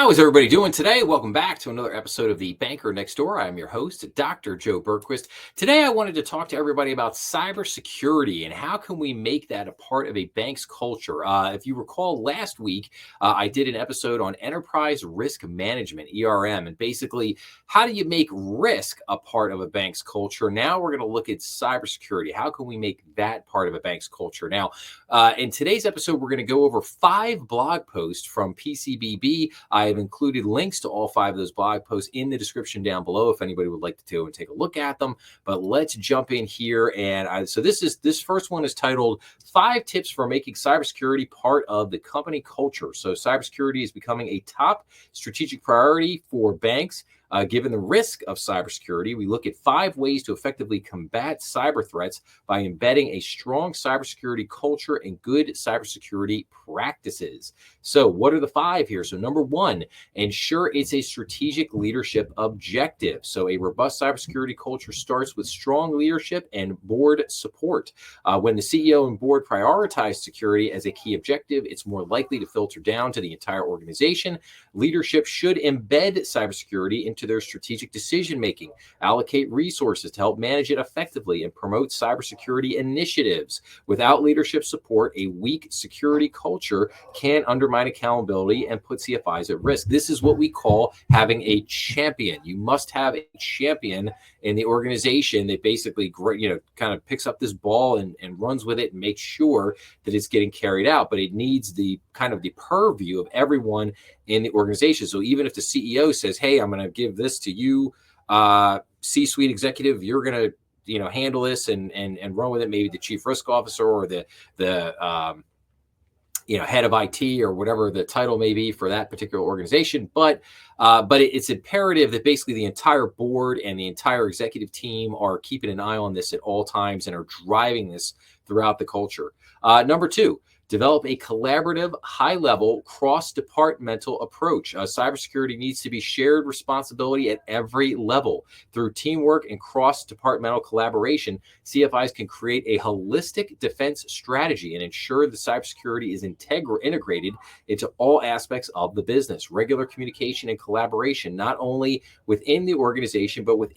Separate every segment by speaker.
Speaker 1: How is everybody doing today? Welcome back to another episode of The Banker Next Door. I'm your host, Dr. Joe Bergquist. Today, I wanted to talk to everybody about cybersecurity and how can we make that a part of a bank's culture. If you recall, last week, I did an episode on enterprise risk management, ERM, and basically, how do you make risk a part of a bank's culture? Now, we're going to look at cybersecurity. How can we make that part of a bank's culture? Now, in today's episode, we're going to go over 5 blog posts from PCBB. I have included links to all 5 of those blog posts in the description down below if anybody would like to go and take a look at them. But let's jump in here. And so this first one is titled 5 Tips for Making Cybersecurity Part of the Company Culture. So cybersecurity is becoming a top strategic priority for banks. Given the risk of cybersecurity, we look at 5 ways to effectively combat cyber threats by embedding a strong cybersecurity culture and good cybersecurity practices. So what are the 5 here? So number 1, ensure it's a strategic leadership objective. So a robust cybersecurity culture starts with strong leadership and board support. When the CEO and board prioritize security as a key objective, it's more likely to filter down to the entire organization. Leadership should embed cybersecurity into their strategic decision-making, allocate resources to help manage it effectively, and promote cybersecurity initiatives. Without leadership support, a weak security culture can undermine accountability and put CFIs at risk. This is what we call having a champion. You must have a champion in the organization that basically, kind of picks up this ball and runs with it and makes sure that it's getting carried out. But it needs the kind of the purview of everyone in the organization. So even if the CEO says, hey, I'm going to give this to you, C-suite executive, you're going to, handle this and run with it. Maybe the chief risk officer or the head of IT or whatever the title may be for that particular organization. But it's imperative that basically the entire board and the entire executive team are keeping an eye on this at all times and are driving this throughout the culture. Number 2, develop a collaborative, high-level, cross-departmental approach. Cybersecurity needs to be shared responsibility at every level. Through teamwork and cross-departmental collaboration, CFIs can create a holistic defense strategy and ensure that cybersecurity is integrated into all aspects of the business. Regular communication and collaboration, not only within the organization, but with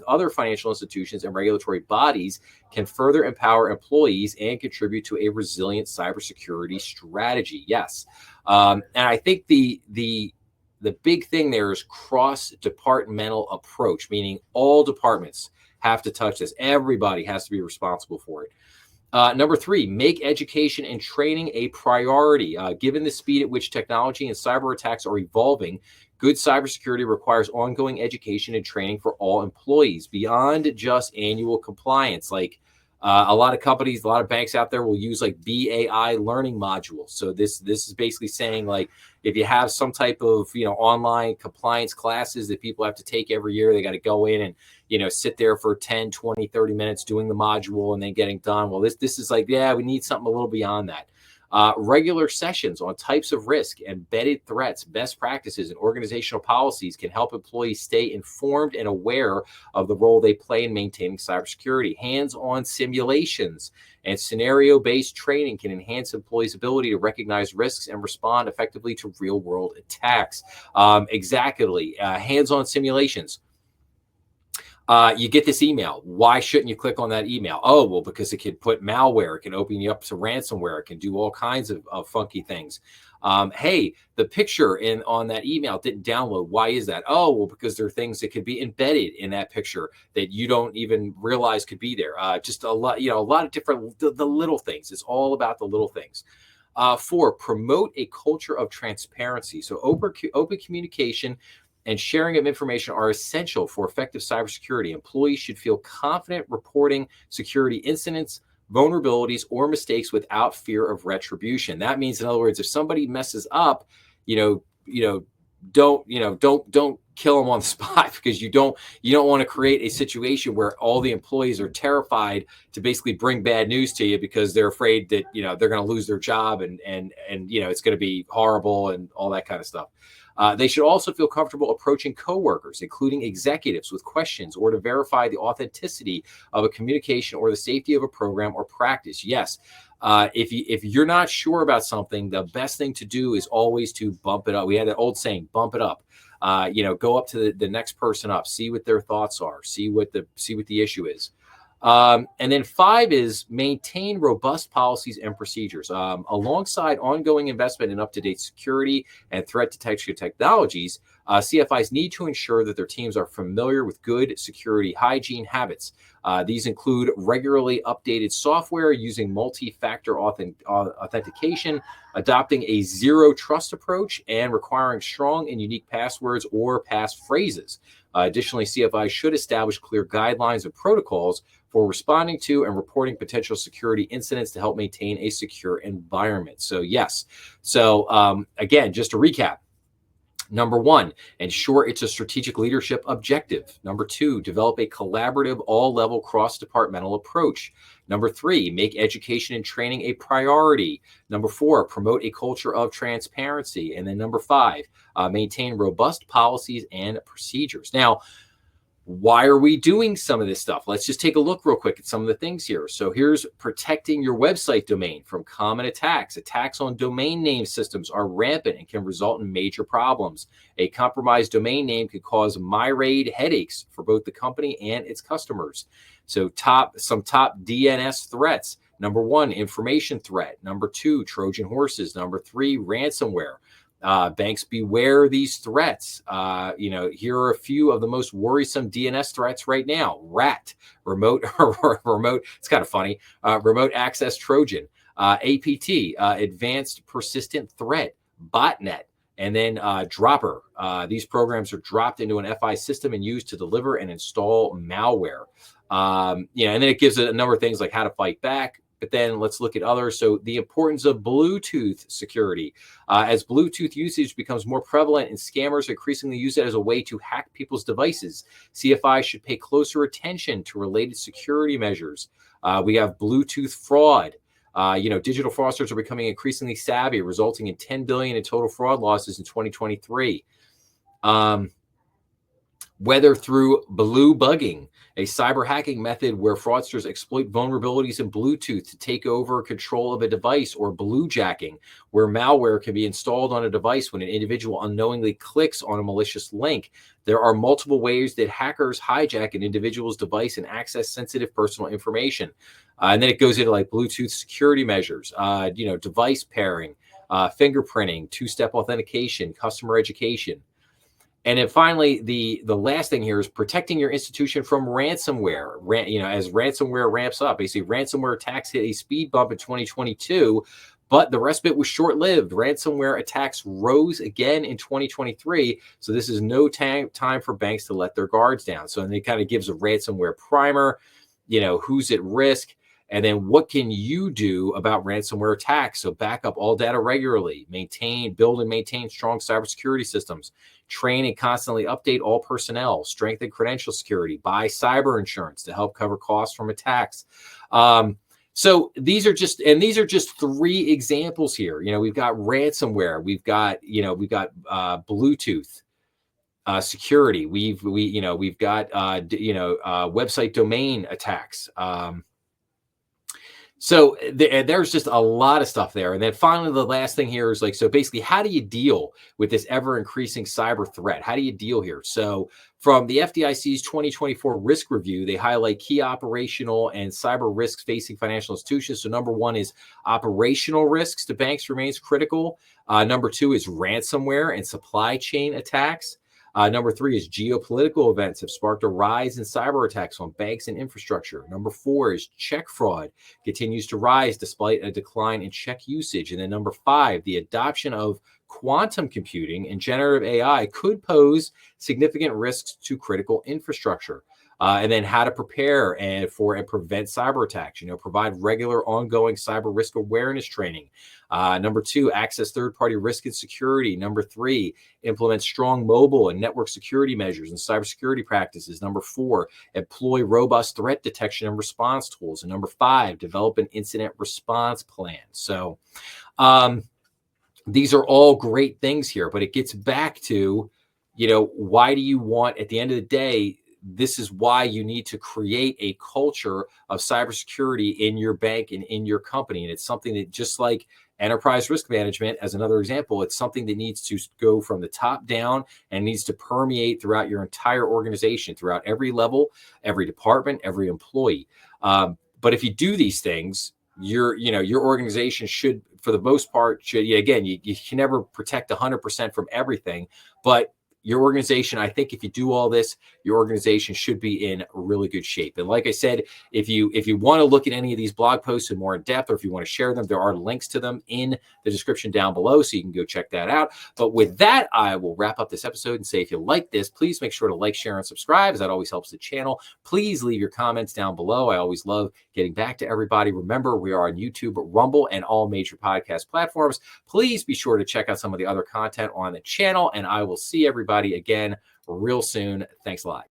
Speaker 1: other financial institutions and regulatory bodies, can further empower employees and contribute to a resilient cybersecurity strategy. Yes. And I think the big thing there is cross-departmental approach, meaning all departments have to touch this. Everybody has to be responsible for it. Number 3, make education and training a priority. Given the speed at which technology and cyber attacks are evolving, good cybersecurity requires ongoing education and training for all employees beyond just annual compliance. Like a lot of companies, a lot of banks out there will use like BAI learning modules. So this is basically saying, like, if you have some type of, online compliance classes that people have to take every year, they got to go in and, sit there for 10, 20, 30 minutes doing the module and then getting done. Well, this is like, yeah, we need something a little beyond that. Regular sessions on types of risk, embedded threats, best practices, and organizational policies can help employees stay informed and aware of the role they play in maintaining cybersecurity. Hands-on simulations and scenario-based training can enhance employees' ability to recognize risks and respond effectively to real-world attacks. Exactly. Hands-on simulations. You get this email. Why shouldn't you click on that email? Oh, well, because it can put malware. It can open you up to ransomware. It can do all kinds of funky things. Hey, the picture on that email didn't download. Why is that? Oh, well, because there are things that could be embedded in that picture that you don't even realize could be there. Just a lot of different, the little things. It's all about the little things. 4, promote a culture of transparency. So open communication and sharing of information are essential for effective cybersecurity. Employees should feel confident reporting security incidents, vulnerabilities, or mistakes without fear of retribution. That means, in other words, if somebody messes up, don't kill them on the spot, because you don't want to create a situation where all the employees are terrified to basically bring bad news to you because they're afraid that they're going to lose their job and it's going to be horrible and all that kind of stuff. They should also feel comfortable approaching coworkers, including executives, with questions or to verify the authenticity of a communication or the safety of a program or practice. Yes, If you're not sure about something, the best thing to do is always to bump it up. We had that old saying, bump it up. Go up to the next person up, see what their thoughts are, see what the issue is. And then 5 is maintain robust policies and procedures. Alongside ongoing investment in up-to-date security and threat detection technologies, CFIs need to ensure that their teams are familiar with good security hygiene habits. These include regularly updated software, using multi-factor authentication, adopting a zero trust approach, and requiring strong and unique passwords or passphrases. Additionally, CFIs should establish clear guidelines and protocols for responding to and reporting potential security incidents to help maintain a secure environment. So, yes. So, again, just to recap. Number 1, ensure it's a strategic leadership objective. Number 2, develop a collaborative, all-level, cross-departmental approach. Number 3, make education and training a priority. Number 4, promote a culture of transparency. And then number 5, maintain robust policies and procedures. Now, why are we doing some of this stuff? Let's just take a look real quick at some of the things here. So here's protecting your website domain from common attacks. Attacks on domain name systems are rampant and can result in major problems. A compromised domain name could cause myriad headaches for both the company and its customers. So some top DNS threats. Number 1, information threat. Number 2, Trojan horses. Number 3, ransomware. Banks, beware these threats. Here are a few of the most worrisome DNS threats right now. RAT, remote, it's kind of funny. Remote access Trojan. APT, advanced persistent threat. Botnet. And then Dropper. These programs are dropped into an FI system and used to deliver and install malware. And then it gives a number of things like how to fight back. But then let's look at others. So the importance of Bluetooth security. As Bluetooth usage becomes more prevalent and scammers increasingly use it as a way to hack people's devices, CFI should pay closer attention to related security measures. We have Bluetooth fraud. Digital fraudsters are becoming increasingly savvy, resulting in $10 billion in total fraud losses in 2023. Whether through blue bugging, a cyber hacking method where fraudsters exploit vulnerabilities in Bluetooth to take over control of a device, or bluejacking, where malware can be installed on a device when an individual unknowingly clicks on a malicious link. There are multiple ways that hackers hijack an individual's device and access sensitive personal information. And then it goes into like Bluetooth security measures, device pairing, fingerprinting, two-step authentication, customer education. And then finally, the last thing here is protecting your institution from ransomware. As ransomware ramps up, basically ransomware attacks hit a speed bump in 2022, but the respite was short-lived. Ransomware attacks rose again in 2023, so this is no time for banks to let their guards down. So it kind of gives a ransomware primer, who's at risk, and then what can you do about ransomware attacks? So back up all data regularly, build and maintain strong cybersecurity systems, train and constantly update all personnel, strengthen credential security, buy cyber insurance to help cover costs from attacks. So these are just 3 examples here. We've got ransomware, we've got Bluetooth security, we've got website domain attacks. So there's just a lot of stuff there. And then finally, the last thing here is so basically, how do you deal with this ever increasing cyber threat? How do you deal here? So from the FDIC's 2024 risk review, they highlight key operational and cyber risks facing financial institutions. So number 1 is operational risks to banks remains critical. Number 2 is ransomware and supply chain attacks. Number 3 is geopolitical events have sparked a rise in cyber attacks on banks and infrastructure. Number 4 is check fraud continues to rise despite a decline in check usage. And then number 5, the adoption of quantum computing and generative AI could pose significant risks to critical infrastructure. And then how to prepare and prevent cyber attacks, provide regular ongoing cyber risk awareness training. Number 2, access third-party risk and security. Number 3, implement strong mobile and network security measures and cybersecurity practices. Number 4, employ robust threat detection and response tools. And number 5, develop an incident response plan. So these are all great things here, but it gets back to, why do you want, at the end of the day, this is why you need to create a culture of cybersecurity in your bank and in your company. And it's something that, just like enterprise risk management, as another example, it's something that needs to go from the top down and needs to permeate throughout your entire organization, throughout every level, every department, every employee. But if you do these things, your organization should, for the most part, again, you can never protect 100% from everything, but your organization, I think if you do all this, your organization should be in really good shape. And like I said, if you want to look at any of these blog posts in more in depth, or if you want to share them, there are links to them in the description down below, so you can go check that out. But with that, I will wrap up this episode and say, if you like this, please make sure to like, share, and subscribe, as that always helps the channel. Please leave your comments down below. I always love getting back to everybody. Remember, we are on YouTube, Rumble, and all major podcast platforms. Please be sure to check out some of the other content on the channel, and I will see everybody again real soon. Thanks a lot.